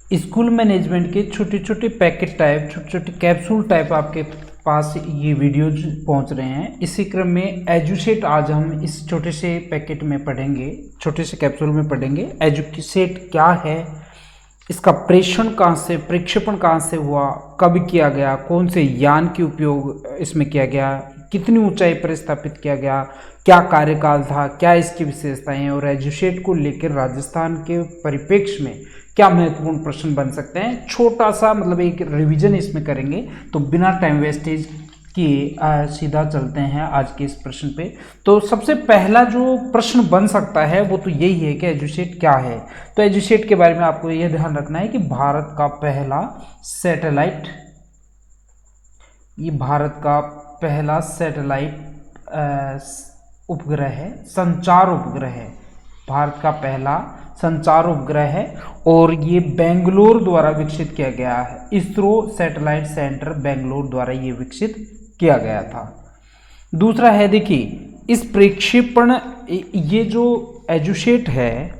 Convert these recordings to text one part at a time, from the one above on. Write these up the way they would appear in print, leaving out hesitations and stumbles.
School management के छोटे छोटे पैकेट टाइप, छोटे छोटे कैप्सूल टाइप आपके पास ये वीडियोज पहुंच रहे हैं। इसी क्रम में एजुसेट आज हम इस छोटे से पैकेट में पढ़ेंगे, छोटे से कैप्सूल में पढ़ेंगे एजुसेट क्या है, इसका प्रक्षेपण कहाँ से हुआ, कब किया गया, कौन से यान के उपयोग इसमें किया गया, कितनी ऊंचाई पर स्थापित किया गया, क्या कार्यकाल था, क्या इसकी विशेषताएं हैं, और एजुसेट को लेकर राजस्थान के परिप्रेक्ष्य में क्या महत्वपूर्ण प्रश्न बन सकते हैं। छोटा सा मतलब एक रिवीजन इसमें करेंगे। तो बिना टाइम वेस्टेज किए सीधा चलते हैं आज के इस प्रश्न पे। तो सबसे पहला जो प्रश्न बन सकता है वो तो यही है कि एजुसेट क्या है। तो एजुसेट के बारे में आपको यह ध्यान रखना है कि भारत का पहला सैटेलाइट, ये भारत का पहला सैटेलाइट उपग्रह है, संचार उपग्रह है, भारत का पहला संचार उपग्रह है और ये बेंगलोर द्वारा विकसित किया गया है। इसरो सैटेलाइट सेंटर बेंगलोर द्वारा ये विकसित किया गया था। दूसरा है, देखिए इस प्रक्षेपण, ये जो एजुसेट है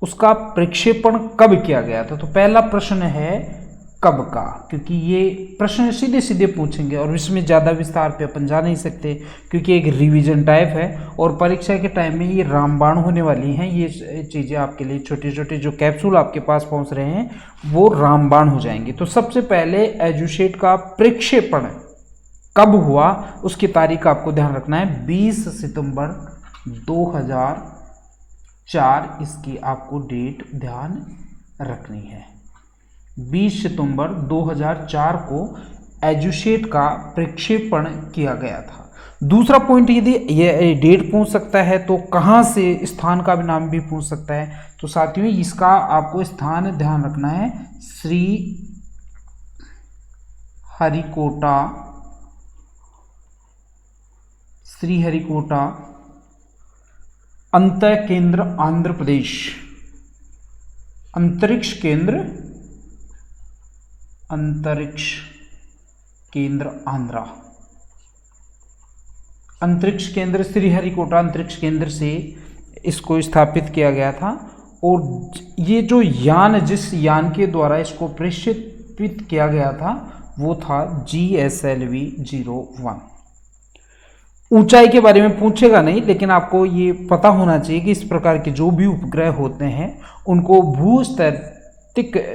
उसका प्रक्षेपण कब किया गया था। तो पहला प्रश्न है कब का, क्योंकि ये प्रश्न सीधे सीधे पूछेंगे और इसमें ज़्यादा विस्तार पे अपन जा नहीं सकते क्योंकि एक रिवीजन टाइप है और परीक्षा के टाइम में ये रामबाण होने वाली हैं। ये चीज़ें आपके लिए छोटे छोटे जो कैप्सूल आपके पास पहुंच रहे हैं वो रामबाण हो जाएंगे। तो सबसे पहले एजुसेट का प्रक्षेपण कब हुआ उसकी तारीख आपको ध्यान रखना है, 20 सितंबर 2004, इसकी आपको डेट ध्यान रखनी है। 20 सितंबर 2004 को एजुसेट का प्रक्षेपण किया गया था। दूसरा पॉइंट, यदि ये डेट पूछ सकता है तो कहाँ से, स्थान का भी नाम भी पूछ सकता है। तो साथियों इसका आपको स्थान ध्यान रखना है, श्री हरिकोटा अंतः केंद्र आंध्र प्रदेश, अंतरिक्ष केंद्र आंध्रा, अंतरिक्ष केंद्र श्रीहरिकोटा अंतरिक्ष केंद्र से इसको स्थापित किया गया था। और ये जो यान, जिस यान के द्वारा इसको प्रक्षेपित किया गया था वो था GSLV-01। ऊंचाई के बारे में पूछेगा नहीं, लेकिन आपको ये पता होना चाहिए कि इस प्रकार के जो भी उपग्रह होते हैं उनको भूस्थितिक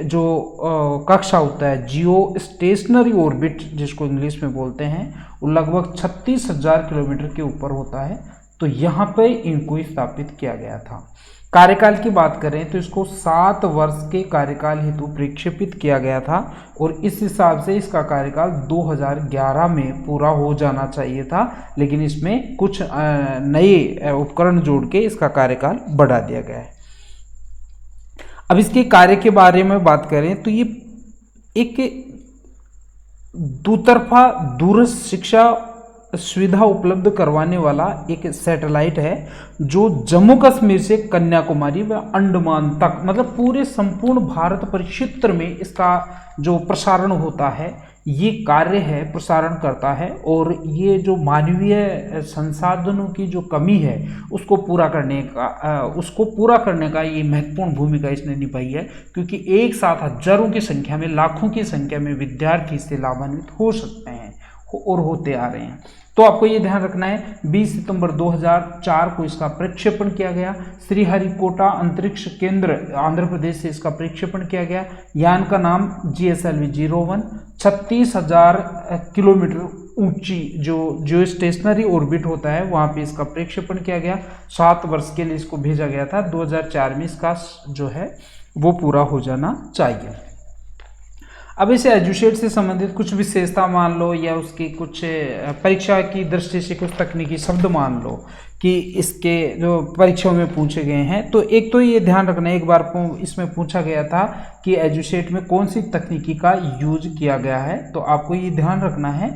जो कक्षा होता है, जियो स्टेशनरी ऑर्बिट जिसको इंग्लिश में बोलते हैं, वो लगभग 36,000 किलोमीटर के ऊपर होता है। तो यहाँ पे इनको स्थापित किया गया था। कार्यकाल की बात करें तो इसको 7 वर्ष के कार्यकाल हेतु प्रक्षेपित किया गया था और इस हिसाब से इसका कार्यकाल 2011 में पूरा हो जाना चाहिए था, लेकिन इसमें कुछ नए उपकरण जोड़ के इसका कार्यकाल बढ़ा दिया गया है। अब इसके कार्य के बारे में बात करें तो ये एक दुतरफा दूरस्थ शिक्षा सुविधा उपलब्ध करवाने वाला एक सैटेलाइट है जो जम्मू कश्मीर से कन्याकुमारी व अंडमान तक, मतलब पूरे संपूर्ण भारत परिक्षेत्र में इसका जो प्रसारण होता है, ये कार्य है, प्रसारण करता है। और ये जो मानवीय संसाधनों की जो कमी है उसको पूरा करने का ये महत्वपूर्ण भूमिका इसने निभाई है, क्योंकि एक साथ हजारों की संख्या में, लाखों की संख्या में विद्यार्थी इससे लाभान्वित हो सकते हैं और होते आ रहे हैं। तो आपको ये ध्यान रखना है, 20 सितंबर 2004 को इसका प्रक्षेपण किया गया। श्रीहरिकोटा अंतरिक्ष केंद्र आंध्र प्रदेश से इसका प्रक्षेपण किया गया। यान का नाम GSLV-01, 36,000 किलोमीटर ऊंची जो जियो स्टेशनरी ऑर्बिट होता है वहां पे इसका प्रक्षेपण किया गया। 7 वर्ष के लिए इसको भेजा गया था। 2004 में इसका जो है वो पूरा हो जाना चाहिए। अब इसे एजुसेट से संबंधित कुछ विशेषता मान लो या उसकी कुछ परीक्षा की दृष्टि से कुछ तकनीकी शब्द मान लो कि इसके जो परीक्षाओं में पूछे गए हैं। तो एक तो ये ध्यान रखना, एक बार इसमें पूछा गया था कि एजुसेट में कौन सी तकनीकी का यूज किया गया है। तो आपको ये ध्यान रखना है,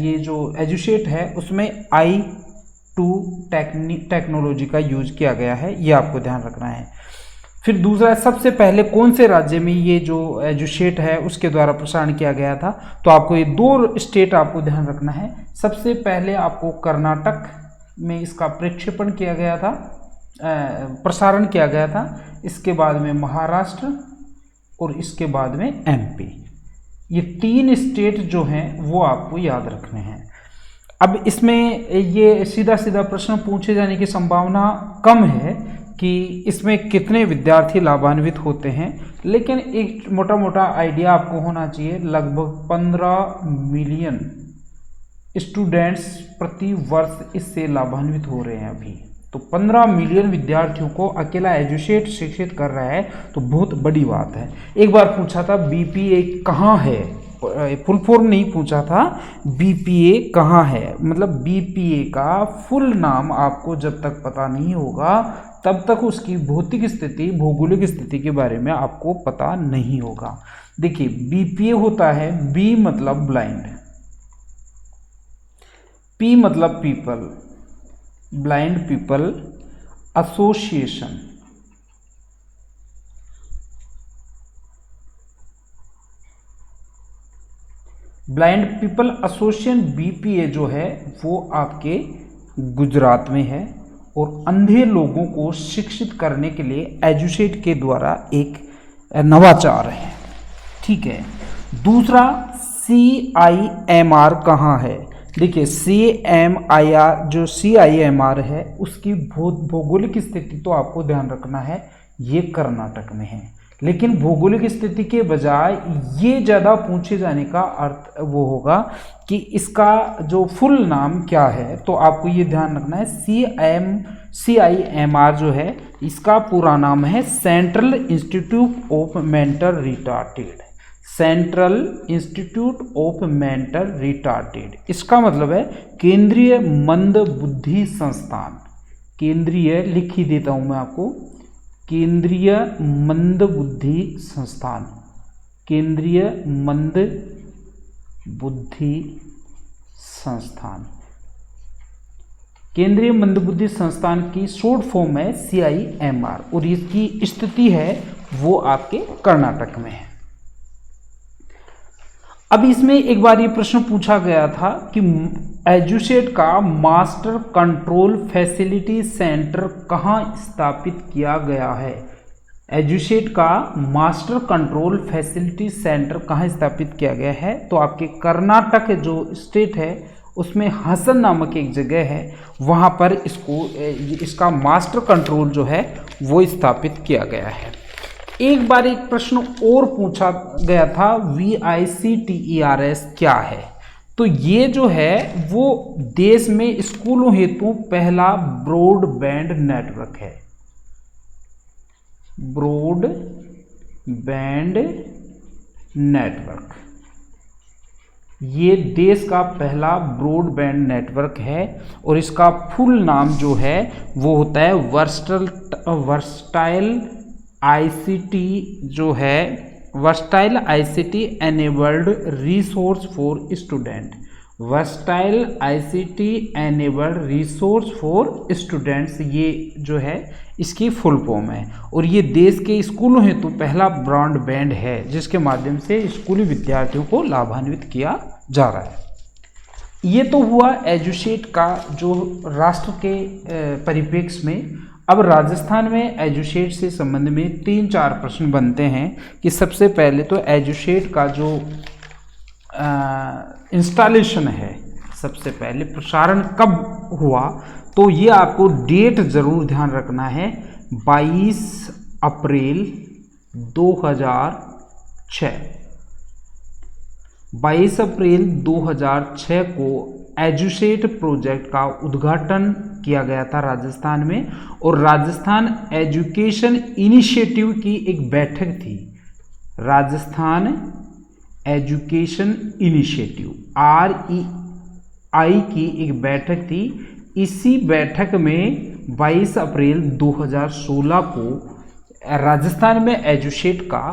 ये जो एजुसेट है उसमें I2 टेक्नोलॉजी का यूज किया गया है, ये आपको ध्यान रखना है। फिर दूसरा, सबसे पहले कौन से राज्य में ये जो एजुसेट है उसके द्वारा प्रसारण किया गया था। तो आपको ये 2 स्टेट आपको ध्यान रखना है। सबसे पहले आपको कर्नाटक में इसका प्रक्षेपण किया गया था, प्रसारण किया गया था। इसके बाद में महाराष्ट्र और इसके बाद में एमपी। ये 3 स्टेट जो हैं वो आपको याद रखने हैं। अब इसमें ये सीधा सीधा प्रश्न पूछे जाने की संभावना कम है कि इसमें कितने विद्यार्थी लाभान्वित होते हैं, लेकिन एक मोटा मोटा आइडिया आपको होना चाहिए। लगभग 15 मिलियन स्टूडेंट्स प्रति वर्ष इससे लाभान्वित हो रहे हैं अभी। तो 15 मिलियन विद्यार्थियों को अकेला एजुसेट शिक्षित कर रहा है, तो बहुत बड़ी बात है। एक बार पूछा था बीपीए कहाँ है, फुल फॉर्म नहीं पूछा था, बीपीए कहाँ है, मतलब बीपीए का फुल नाम आपको जब तक पता नहीं होगा तब तक उसकी भौतिक स्थिति, भौगोलिक स्थिति के बारे में आपको पता नहीं होगा। देखिए बीपीए होता है, बी मतलब ब्लाइंड, पी मतलब people, blind people association. Blind people association BPA जो है वो आपके गुजरात में है और अंधे लोगों को शिक्षित करने के लिए एजुसेट के द्वारा एक नवाचार है। ठीक है। दूसरा CIMR कहाँ है? देखिए CMIR जो CIMR है उसकी भौगोलिक स्थिति तो आपको ध्यान रखना है, ये कर्नाटक में है। लेकिन भौगोलिक स्थिति के बजाय ये ज़्यादा पूछे जाने का अर्थ वो होगा कि इसका जो फुल नाम क्या है, तो आपको ये ध्यान रखना है CIMR जो है इसका पूरा नाम है central institute of mental retarded. Central institute of mental retarded, इसका मतलब है केंद्रीय मंद बुद्धि संस्थान। केंद्रीय लिख ही देता हूं मैं आपको, केंद्रीय मंद बुद्धि संस्थान, केंद्रीय मंद बुद्धि संस्थान। केंद्रीय मंदबुद्धि संस्थान की शॉर्ट फॉर्म है CIMR और इसकी स्थिति है वो आपके कर्नाटक में है। अब इसमें एक बार ये प्रश्न पूछा गया था कि एजुसेट का मास्टर कंट्रोल फैसिलिटी सेंटर कहाँ स्थापित किया गया है? एजुसेट का मास्टर कंट्रोल फैसिलिटी सेंटर कहाँ स्थापित किया गया है? तो आपके कर्नाटक जो स्टेट है उसमें हसन नामक एक जगह है, वहाँ पर इसका मास्टर कंट्रोल जो है वो स्थापित किया गया है। एक बार एक प्रश्न और पूछा गया था, VICTERS क्या है? तो ये जो है वो देश में स्कूलों हेतु पहला ब्रॉडबैंड नेटवर्क है। ब्रॉडबैंड नेटवर्क, ये देश का पहला ब्रॉडबैंड नेटवर्क है और इसका फुल नाम जो है वो होता है वर्सटाइल ICT जो है versatile ICT enabled resource for student. Versatile ICT enabled resource for students, ये जो है इसकी फुल फॉर्म है और ये देश के स्कूलों हेतु पहला ब्रॉडबैंड है जिसके माध्यम से स्कूली विद्यार्थियों को लाभान्वित किया जा रहा है। ये तो हुआ एजुसेट का जो राष्ट्र के परिप्रेक्ष्य में। अब राजस्थान में एजुसेट से संबंध में 3-4 प्रश्न बनते हैं कि सबसे पहले तो एजुसेट का जो इंस्टॉलेशन है, सबसे पहले प्रसारण कब हुआ, तो ये आपको डेट ज़रूर ध्यान रखना है, 22 अप्रैल 2006। 22 अप्रैल 2006 को एजुसेट प्रोजेक्ट का उद्घाटन किया गया था राजस्थान में और राजस्थान एजुकेशन इनिशिएटिव की एक बैठक थी। राजस्थान एजुकेशन इनिशिएटिव REI की एक बैठक थी। इसी बैठक में 22 अप्रैल 2016 को राजस्थान में एजुसेट का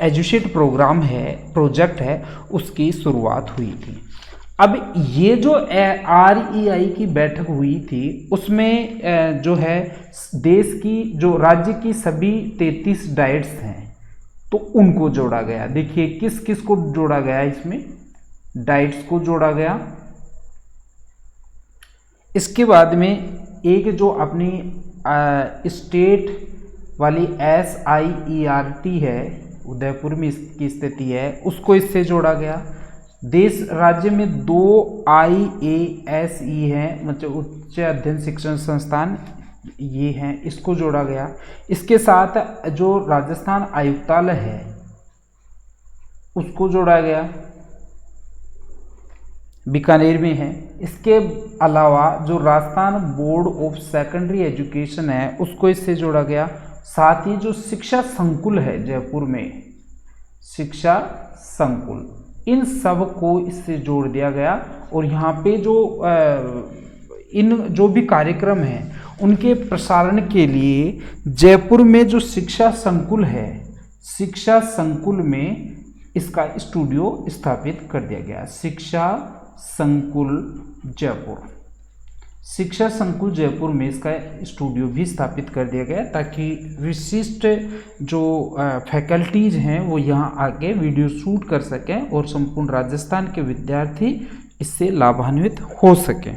एजुसेट प्रोग्राम है, प्रोजेक्ट है, उसकी शुरुआत हुई थी। अब ये जो REI की बैठक हुई थी उसमें जो है देश की जो राज्य की सभी 33 डाइट्स हैं तो उनको जोड़ा गया। देखिए किस किस को जोड़ा गया, इसमें डाइट्स को जोड़ा गया। इसके बाद में एक जो अपनी स्टेट वाली SIERT है उदयपुर में इसकी स्थिति है, उसको इससे जोड़ा गया। देश राज्य में 2 IASE हैं, मतलब उच्च अध्ययन शिक्षण संस्थान ये हैं, इसको जोड़ा गया। इसके साथ जो राजस्थान आयुक्तालय है उसको जोड़ा गया, बीकानेर में है। इसके अलावा जो Rajasthan board of secondary education है उसको इससे जोड़ा गया। साथ ही जो शिक्षा संकुल है जयपुर में, शिक्षा संकुल, इन सब को इससे जोड़ दिया गया। और यहाँ पे जो इन जो भी कार्यक्रम हैं उनके प्रसारण के लिए जयपुर में जो शिक्षा संकुल है, शिक्षा संकुल में इसका स्टूडियो स्थापित कर दिया गया। शिक्षा संकुल जयपुर, शिक्षा संकुल जयपुर में इसका स्टूडियो भी स्थापित कर दिया गया ताकि विशिष्ट जो फैकल्टीज़ हैं वो यहाँ आके वीडियो शूट कर सकें और संपूर्ण राजस्थान के विद्यार्थी इससे लाभान्वित हो सकें।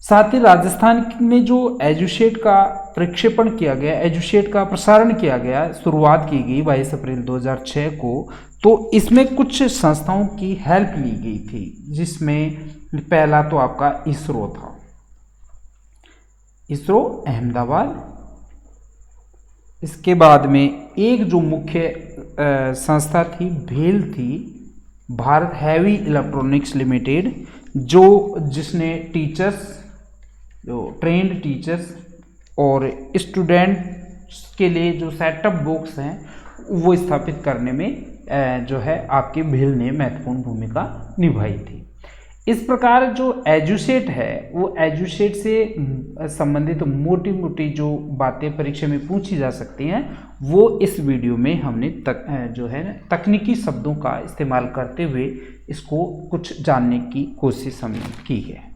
साथ ही राजस्थान में जो एजुसेट का प्रक्षेपण किया गया, एजुसेट का प्रसारण किया गया, शुरुआत की गई 22 अप्रैल 2006 को, तो इसमें कुछ संस्थाओं की हेल्प ली गई थी, जिसमें पहला तो आपका इसरो था, इसरो अहमदाबाद। इसके बाद में एक जो मुख्य संस्था थी, भेल थी, भारत हैवी इलेक्ट्रॉनिक्स लिमिटेड, जिसने टीचर्स, जो ट्रेंड टीचर्स और स्टूडेंट्स के लिए जो सेटअप बॉक्स हैं वो स्थापित करने में जो है आपके भेल ने महत्वपूर्ण भूमिका निभाई थी। इस प्रकार जो एजुसेट है वो एजुसेट से संबंधित मोटी मोटी जो बातें परीक्षा में पूछी जा सकती हैं वो इस वीडियो में हमने जो है तकनीकी शब्दों का इस्तेमाल करते हुए इसको कुछ जानने की कोशिश हमने की है।